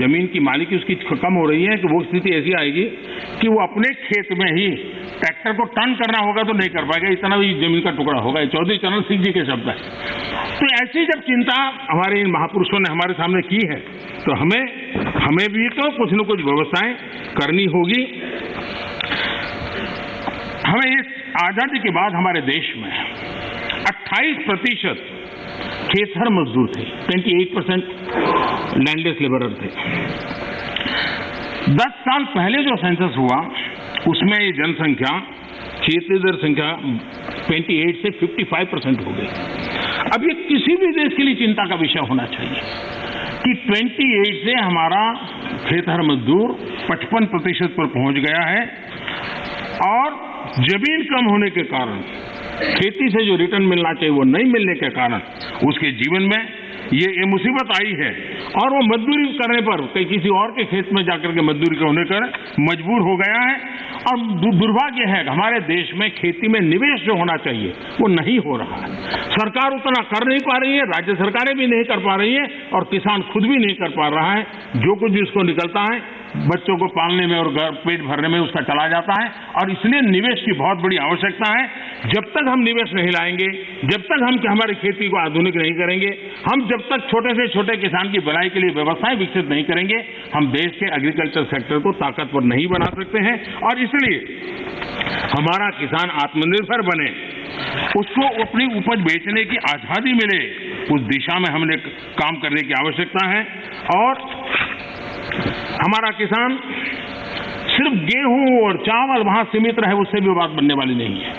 जमीन की मालिकी उसकी कम हो रही है कि वो स्थिति ऐसी आएगी कि वो अपने खेत में ही ट्रैक्टर को टर्न करना होगा तो नहीं कर पाएगा, इतना भी जमीन का टुकड़ा होगा। चौधरी चरण सिंह जी के शब्द है। तो ऐसी जब चिंता हमारे इन महापुरुषों ने हमारे सामने की है तो हमें भी तो कुछ न कुछ व्यवस्थाएं करनी होगी। हमें इस आजादी के बाद हमारे देश में 28% खेतहर मजदूर थे, 28% लैंडलेस लेबरर थे। 10 साल पहले जो सेंसस हुआ उसमें ये जनसंख्या, क्षेत्रीय संख्या 28 से 55% हो गई। अब ये किसी भी देश के लिए चिंता का विषय होना चाहिए कि 28 से हमारा खेतहर मजदूर 55% पर पहुंच गया है और जमीन कम होने के कारण, खेती से जो रिटर्न मिलना चाहिए वो नहीं मिलने के कारण उसके जीवन में ये मुसीबत आई है और वो मजदूरी करने पर कहीं किसी और के खेत में जाकर के मजदूरी होने कर मजबूर हो गया है। और दुर्भाग्य है कि हमारे देश में खेती में निवेश जो होना चाहिए वो नहीं हो रहा है। सरकार उतना कर नहीं पा रही है, राज्य सरकारें भी नहीं कर पा रही है और किसान खुद भी नहीं कर पा रहा है। जो कुछ भी उसको निकलता है बच्चों को पालने में और घर पेट भरने में उसका चला जाता है और इसलिए निवेश की बहुत बड़ी आवश्यकता है। जब तक हम निवेश नहीं लाएंगे, जब तक हम हमारी खेती को आधुनिक नहीं करेंगे, हम जब तक छोटे से छोटे किसान की भलाई के लिए व्यवस्थाएं विकसित नहीं करेंगे, हम देश के एग्रीकल्चर सेक्टर को ताकतवर नहीं बना सकते हैं। और इसलिए हमारा किसान आत्मनिर्भर बने, उसको अपनी उपज बेचने की आजादी मिले, उस दिशा में हमने काम करने की आवश्यकता है। और हमारा किसान सिर्फ गेहूं और चावल वहां सीमित रहे उससे भी बात बनने वाली नहीं है।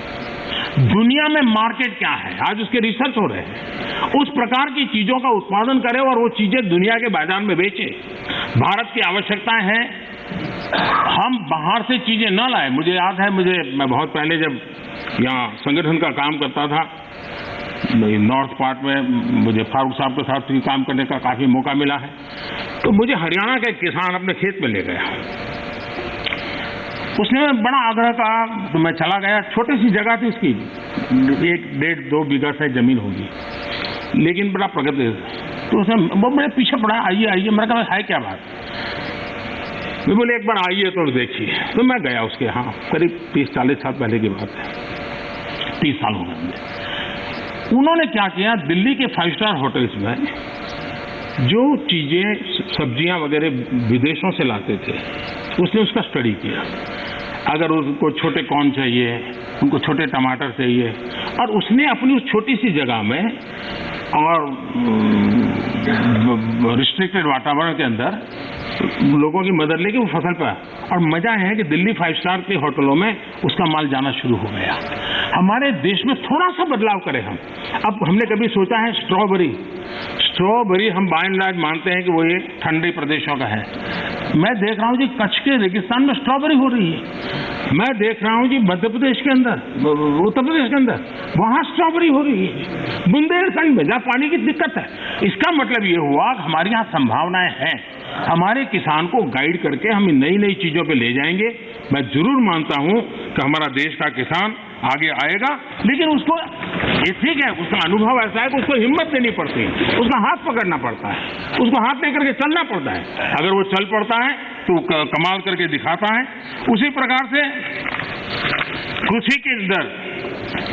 दुनिया में मार्केट क्या है, आज उसके रिसर्च हो रहे हैं। उस प्रकार की चीजों का उत्पादन करें और वो चीजें दुनिया के बाजार में बेचें। भारत की आवश्यकता है हम बाहर से चीजें न लाएं। मुझे याद है, मैं बहुत पहले जब यहाँ संगठन का काम करता था नॉर्थ पार्ट में, मुझे फारूक साहब के साथ भी काम करने का काफी मौका मिला है। तो मुझे हरियाणा का एक किसान अपने खेत में ले गया, उसने बड़ा आग्रह कहा तो मैं चला गया। छोटी सी जगह थी उसकी, 1-1.5-2 बीघा से जमीन होगी, लेकिन बड़ा प्रगति। तो उसने वो मेरे पीछे पड़ा, आइए आइए। मैंने कहा है क्या बात? मैं बोले एक बार आइए तो देखिए। तो मैं गया उसके यहाँ, करीब 30-40 साल पहले की बात है, 30 साल हो गए मुझे। उन्होंने क्या किया, दिल्ली के 5 स्टार होटल्स में जो चीजें सब्जियां वगैरह विदेशों से लाते थे उसने उसका स्टडी किया। अगर उनको छोटे कॉर्न चाहिए, उनको छोटे टमाटर चाहिए, और उसने अपनी उस छोटी सी जगह में और रिस्ट्रिक्टेड वातावरण के अंदर लोगों की मदद लेके वो फसल पर। और मजा है कि दिल्ली 5 स्टार के होटलों में उसका माल जाना शुरू हो गया। हमारे देश में थोड़ा सा बदलाव करें हम। अब हमने कभी सोचा है स्ट्रॉबेरी हम बाय एंड लार्ज मानते हैं कि वो ये ठंडे प्रदेशों का है। मैं देख रहा हूँ जी कच्छ के रेगिस्तान में स्ट्रॉबेरी हो रही है। मैं देख रहा हूँ जी मध्य प्रदेश के अंदर, उत्तर प्रदेश के अंदर, वहां स्ट्रॉबेरी हो रही है। बुंदेलखंड में जहाँ पानी की दिक्कत है। इसका मतलब ये हुआ कि हमारे यहाँ संभावनाएं हैं। हमारे किसान को गाइड करके हम नई नई चीजों पे ले जाएंगे। मैं जरूर मानता हूं कि हमारा देश का किसान आगे आएगा, लेकिन उसको ये ठीक है, उसका अनुभव ऐसा है कि उसको हिम्मत देनी पड़ती है, उसका हाथ पकड़ना पड़ता है, उसको हाथ लेकर के चलना पड़ता है। अगर वो चल पड़ता है तो कमाल करके दिखाता है। उसी प्रकार से कृषि के अंदर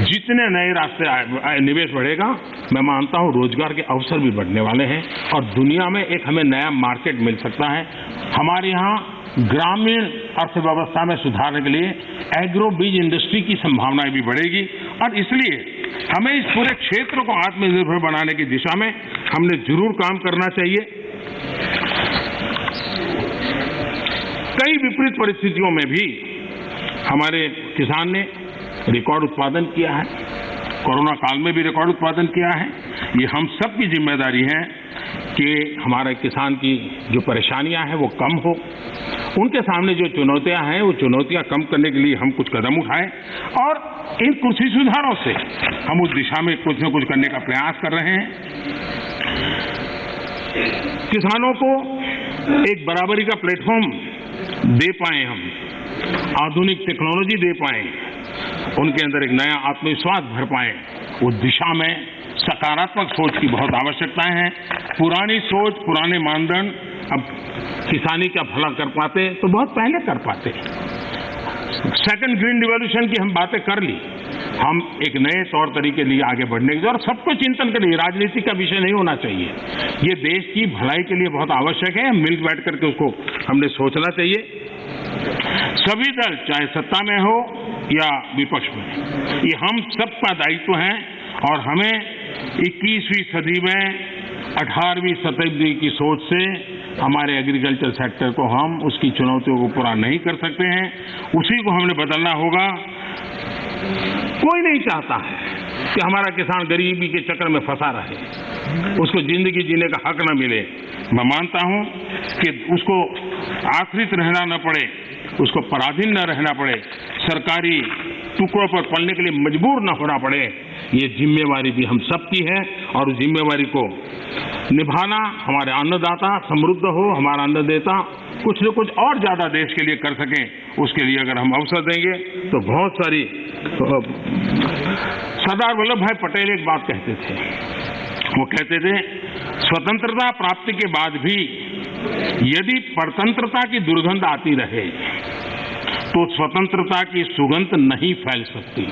जितने नए रास्ते निवेश बढ़ेगा, मैं मानता हूं रोजगार के अवसर भी बढ़ने वाले हैं और दुनिया में एक हमें नया मार्केट मिल सकता है। हमारे यहाँ ग्रामीण अर्थव्यवस्था में सुधारने के लिए एग्रो बीज इंडस्ट्री की संभावनाएं भी बढ़ेगी और इसलिए हमें इस पूरे क्षेत्र को आत्मनिर्भर बनाने की दिशा में हमने जरूर काम करना चाहिए। कई विपरीत परिस्थितियों में भी हमारे किसान ने रिकॉर्ड उत्पादन किया है। कोरोना काल में भी रिकॉर्ड उत्पादन किया है। ये हम सब की जिम्मेदारी है कि हमारे किसान की जो परेशानियां हैं वो कम हो। उनके सामने जो चुनौतियां हैं वो चुनौतियां कम करने के लिए हम कुछ कदम उठाएं और इन कृषि सुधारों से हम उस दिशा में कुछ न कुछ करने का प्रयास कर रहे हैं। किसानों को एक बराबरी का प्लेटफॉर्म दे पाए, हम आधुनिक टेक्नोलॉजी दे पाए, उनके अंदर एक नया आत्मविश्वास भर पाए, उस दिशा में सकारात्मक सोच की बहुत आवश्यकता है। पुरानी सोच, पुराने मानदंड अब किसानी का भला कर पाते तो बहुत पहले कर पाते। सेकंड ग्रीन रिवॉल्यूशन की हम बातें कर ली, हम एक नए तौर तरीके लिए आगे बढ़ने की, और सबको चिंतन करिए, राजनीति का विषय नहीं होना चाहिए, ये देश की भलाई के लिए बहुत आवश्यक है। मिल बैठ करके उसको हमने सोचना चाहिए। सभी दल चाहे सत्ता में हो या विपक्ष में, ये हम सबका दायित्व है, और हमें 21वीं सदी में 18वीं शताब्दी की सोच से हमारे एग्रीकल्चर सेक्टर को हम उसकी चुनौतियों को पूरा नहीं कर सकते हैं, उसी को हमने बदलना होगा। कोई नहीं चाहता है कि हमारा किसान गरीबी के चक्कर में फंसा रहे, उसको जिंदगी जीने का हक न मिले। मैं मानता हूं कि उसको आश्रित रहना न पड़े, उसको पराधीन न रहना पड़े, सरकारी टुकड़ों पर पलने के लिए मजबूर न होना पड़े, ये जिम्मेवारी भी हम सबकी है। और उस जिम्मेवारी को निभाना, हमारे अन्नदाता समृद्ध हो, हमारा अन्नदाता कुछ न कुछ और ज्यादा देश के लिए कर सकें, उसके लिए अगर हम अवसर देंगे तो बहुत सारी। सरदार वल्लभ भाई पटेल एक बात कहते थे, वो कहते थे स्वतंत्रता प्राप्ति के बाद भी यदि परतंत्रता की दुर्गंध आती रहे तो स्वतंत्रता की सुगंध नहीं फैल सकती।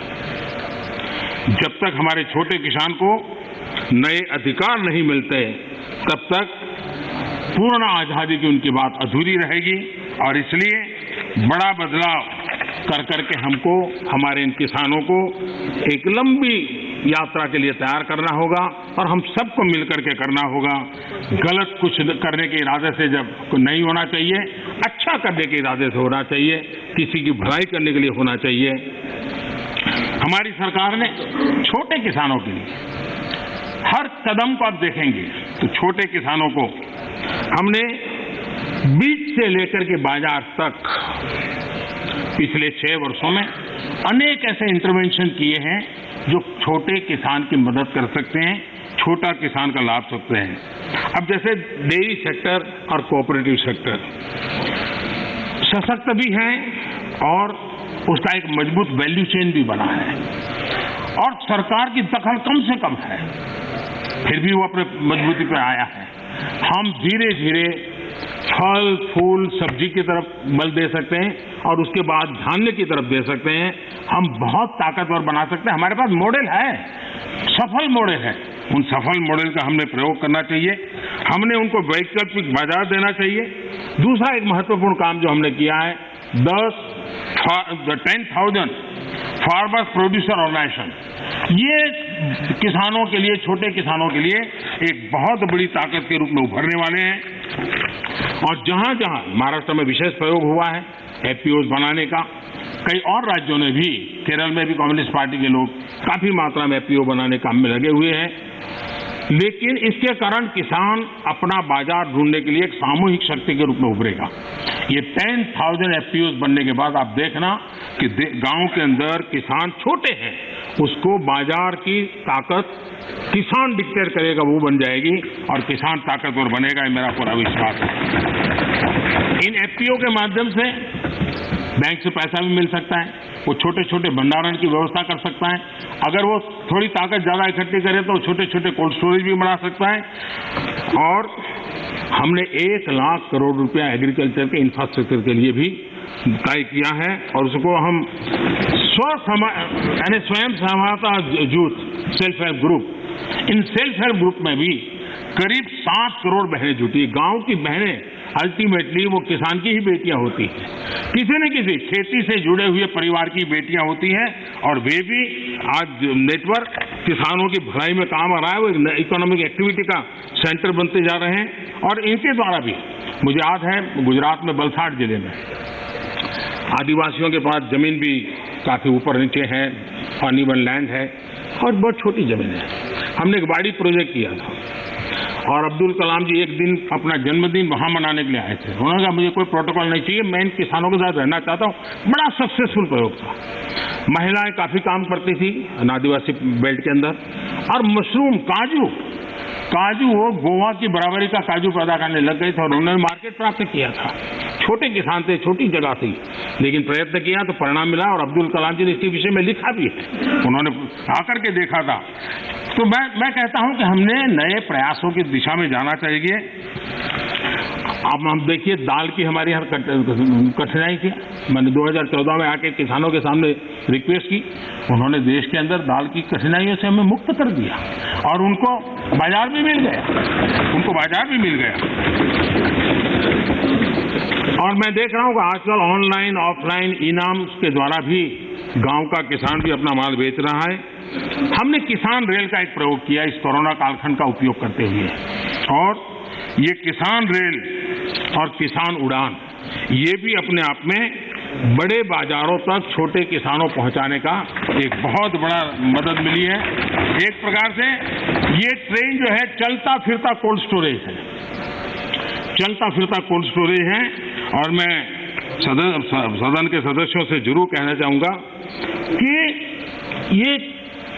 जब तक हमारे छोटे किसान को नए अधिकार नहीं मिलते तब तक पूर्ण आजादी की उनकी बात अधूरी रहेगी। और इसलिए बड़ा बदलाव कर करके हमको हमारे इन किसानों को एक लंबी यात्रा के लिए तैयार करना होगा, और हम सबको मिलकर के करना होगा। गलत कुछ करने के इरादे से जब नहीं होना चाहिए, अच्छा करने के इरादे से होना चाहिए, किसी की भलाई करने के लिए होना चाहिए। हमारी सरकार ने छोटे किसानों के लिए हर कदम को आप देखेंगे तो छोटे किसानों को हमने बीज से लेकर के बाजार तक पिछले 6 वर्षों में अनेक ऐसे इंटरवेंशन किए हैं जो छोटे किसान की मदद कर सकते हैं, छोटा किसान का लाभ सकते हैं। अब जैसे डेयरी सेक्टर और कोऑपरेटिव सेक्टर सशक्त भी हैं और उसका एक मजबूत वैल्यू चेन भी बना है, और सरकार की दखल कम से कम है, फिर भी वो अपने मजबूती पर आया है। हम धीरे धीरे फल फूल सब्जी की तरफ बल दे सकते हैं, और उसके बाद धान्य की तरफ दे सकते हैं। हम बहुत ताकतवर बना सकते हैं, हमारे पास मॉडल है, सफल मॉडल है। उन सफल मॉडल का हमने प्रयोग करना चाहिए, हमने उनको वैकल्पिक बाजार देना चाहिए। दूसरा एक महत्वपूर्ण काम जो हमने किया है, 10,000 फार्मर्स प्रोड्यूसर ऑर्गेनाइजेशन, ये किसानों के लिए, छोटे किसानों के लिए एक बहुत बड़ी ताकत के रूप में उभरने वाले हैं। और जहां जहां महाराष्ट्र में विशेष प्रयोग हुआ है एफपीओज बनाने का, कई और राज्यों ने भी, केरल में भी कम्युनिस्ट पार्टी के लोग काफी मात्रा में एफपीओ बनाने काम में लगे हुए हैं। लेकिन इसके कारण किसान अपना बाजार ढूंढने के लिए एक सामूहिक शक्ति के रूप में उभरेगा। ये 10,000 एफपीओज बनने के बाद आप देखना कि गांव के अंदर किसान छोटे हैं, उसको बाजार की ताकत किसान डिक्टेट करेगा, वो बन जाएगी, और किसान ताकतवर बनेगा, ये मेरा पूरा विश्वास है। इन एफपीओ के माध्यम से बैंक से पैसा भी मिल सकता है, वो छोटे छोटे भंडारण की व्यवस्था कर सकता है, अगर वो थोड़ी ताकत ज्यादा इकट्ठी करे तो छोटे छोटे कोल्ड स्टोरेज भी बना सकता है। और हमने 1 लाख करोड़ रुपया एग्रीकल्चर के इंफ्रास्ट्रक्चर के लिए भी तय किया है, और उसको हम स्वयं सहायता जूथ, सेल्फ हेल्प ग्रुप, इन सेल्फ हेल्प ग्रुप में भी करीब 7 करोड़ बहनें जुटी। गांव की बहनें अल्टीमेटली वो किसान की ही बेटियां होती हैं, किसी न किसी खेती से जुड़े हुए परिवार की बेटियां होती हैं, और वे भी आज नेटवर्क किसानों की भलाई में काम आ रहा है, वो एक इकोनॉमिक एक्टिविटी का सेंटर बनते जा रहे हैं। और इनके द्वारा भी, मुझे याद है गुजरात में वलसाड जिले में आदिवासियों के पास जमीन भी काफी ऊपर नीचे है, अनइवन लैंड है और बहुत छोटी जमीन है। हमने एक बाड़ी प्रोजेक्ट किया था, और अब्दुल कलाम जी एक दिन अपना जन्मदिन वहां मनाने के लिए आए थे। उन्होंने कहा मुझे कोई प्रोटोकॉल नहीं चाहिए, मैं इन किसानों के साथ रहना चाहता हूं। बड़ा सक्सेसफुल प्रयोग था। महिलाएं काफी काम करती थी आदिवासी बेल्ट के अंदर, और मशरूम, काजू वो गोवा की बराबरी का काजू पैदा करने लग गए थे, और उन्होंने मार्केट प्राप्त किया था। छोटे किसान थे, छोटी जगह थी, लेकिन प्रयत्न किया तो परिणाम मिला। और अब्दुल कलाम जी ने इसी विषय में लिखा भी है, उन्होंने आकर के देखा था। तो मैं कहता हूं कि हमने नए प्रयासों की दिशा में जाना चाहिए। अब हम देखिए, दाल की हमारे यहाँ कठिनाई थी। मैंने 2014 में आके किसानों के सामने रिक्वेस्ट की, उन्होंने देश के अंदर दाल की कठिनाइयों से हमें मुक्त कर दिया और उनको बाजार भी मिल गया, और मैं देख रहा हूँ कि आजकल ऑनलाइन ऑफलाइन इनाम के द्वारा भी गांव का किसान भी अपना माल बेच रहा है। हमने किसान रेल का एक प्रयोग किया इस कोरोना कालखंड का उपयोग करते हुए, और ये किसान रेल और किसान उड़ान, ये भी अपने आप में बड़े बाजारों तक छोटे किसानों पहुंचाने का एक बहुत बड़ा मदद मिली है। एक प्रकार से ये ट्रेन जो है चलता फिरता कोल्ड स्टोरेज है, और मैं सदन के सदस्यों से जरूर कहना चाहूंगा कि ये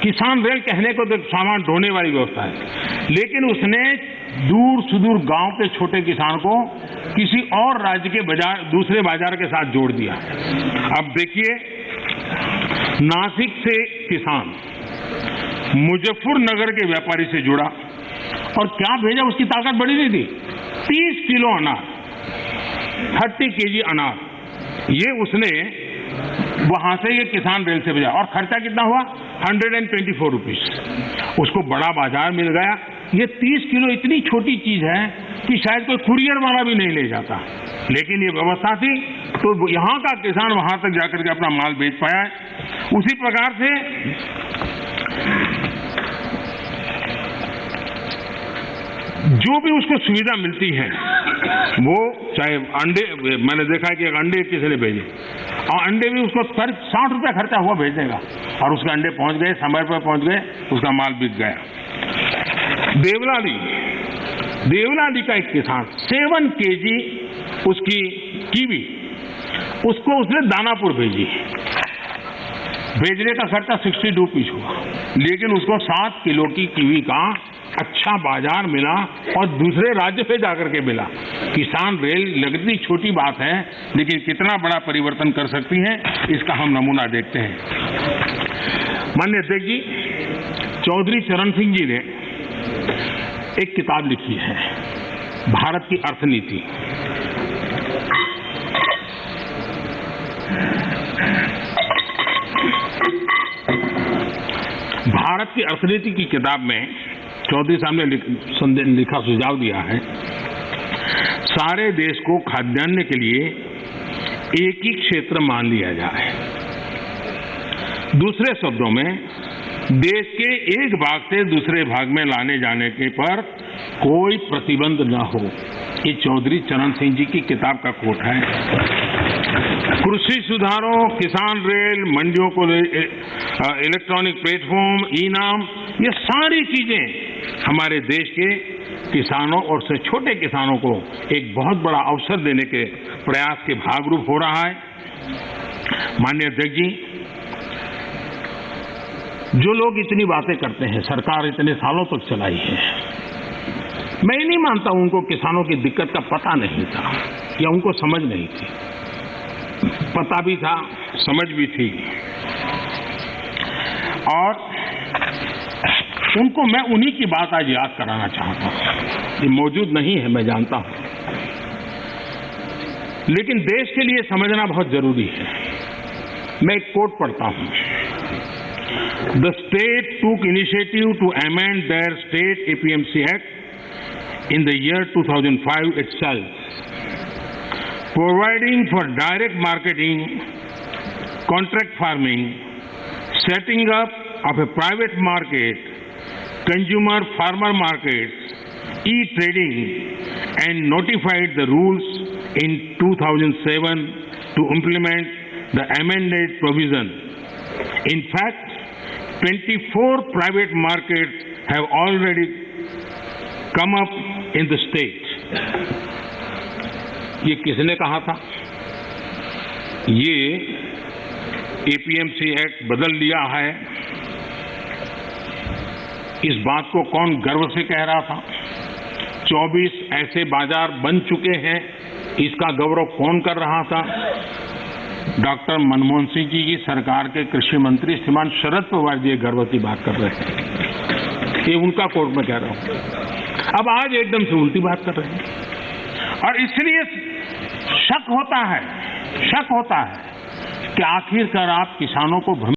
किसान रेल कहने को तो सामान ढोने वाली व्यवस्था है, लेकिन उसने दूर सुदूर गांव के छोटे किसान को किसी और राज्य के बाजार, दूसरे बाजार के साथ जोड़ दिया। अब देखिए, नासिक से किसान मुजफ्फरनगर के व्यापारी से जुड़ा और क्या भेजा, उसकी ताकत बड़ी नहीं थी, 30 किलो अनार, 30 केजी अनार, ये उसने वहां से ये किसान रेल से भेजा, और खर्चा कितना हुआ, 124 रुपीज। उसको बड़ा बाजार मिल गया। ये 30 किलो इतनी छोटी चीज है कि शायद कोई कुरियर वाला भी नहीं ले जाता, लेकिन ये व्यवस्था थी तो यहां का किसान वहां तक जाकर के अपना माल बेच पाया है। उसी प्रकार से जो भी उसको सुविधा मिलती है, वो चाहे अंडे, मैंने देखा है कि एक अंडे किसी ने भेजे, और अंडे भी उसको 60 रुपया खर्चा हुआ भेजने का, और उसके अंडे पहुंच गए, समय पर पहुंच गए, उसका माल बिक गया। देवलाली का एक किसान 7 केजी उसकी कीवी, उसको उसने दानापुर भेजी, भेजने का खर्चा 62 रुपीज हुआ, लेकिन उसको 7 किलो की कीवी का अच्छा बाजार मिला और दूसरे राज्य से जाकर के मिला। किसान रेल लगती छोटी बात है, लेकिन कितना बड़ा परिवर्तन कर सकती है, इसका हम नमूना देखते हैं। माननीय अध्यक्ष जी, चौधरी चरण सिंह जी ने एक किताब लिखी है, भारत की अर्थनीति। भारत की अर्थनीति की किताब में चौधरी साहब ने लिखा सुझाव दिया है, सारे देश को खाद्यान्न के लिए एक ही क्षेत्र मान लिया जाए। दूसरे शब्दों में, देश के एक भाग से दूसरे भाग में लाने जाने के पर कोई प्रतिबंध न हो। ये चौधरी चरण सिंह जी की किताब का कोट है। कृषि सुधारों, किसान रेल, मंडियों को इलेक्ट्रॉनिक प्लेटफॉर्म, ई-नाम, ये सारी चीजें हमारे देश के किसानों और से छोटे किसानों को एक बहुत बड़ा अवसर देने के प्रयास के भागरूप हो रहा है। माननीय अध्यक्ष जी, जो लोग इतनी बातें करते हैं, सरकार इतने सालों तक चलाई है, मैं नहीं मानता उनको किसानों की दिक्कत का पता नहीं था या उनको समझ नहीं थी। पता भी था, समझ भी थी, और उनको मैं उन्हीं की बात आज याद कराना चाहता हूं। ये मौजूद नहीं है, मैं जानता हूं, लेकिन देश के लिए समझना बहुत जरूरी है। मैं एक कोट पढ़ता हूं। The state took initiative to amend their state APMC act in the year 2005 itself, providing for direct marketing, contract farming, setting up of a private market, consumer farmer markets, e-trading, and notified the rules in 2007 to implement the amended provision. In fact, 24 private markets have already come up in the state. ये किसने कहा था? ये APMC act बदल लिया है। इस बात को कौन गर्व से कह रहा था? 24 ऐसे बाजार बन चुके हैं, इसका गौरव कौन कर रहा था? डॉक्टर मनमोहन सिंह जी की सरकार के कृषि मंत्री श्रीमान शरद पवार जी गर्व की बात कर रहे हैं। ये उनका कोर्ट में कह रहा हूं। अब आज एकदम से उल्टी बात कर रहे हैं। और इसलिए शक होता है कि आखिरकार आप किसानों को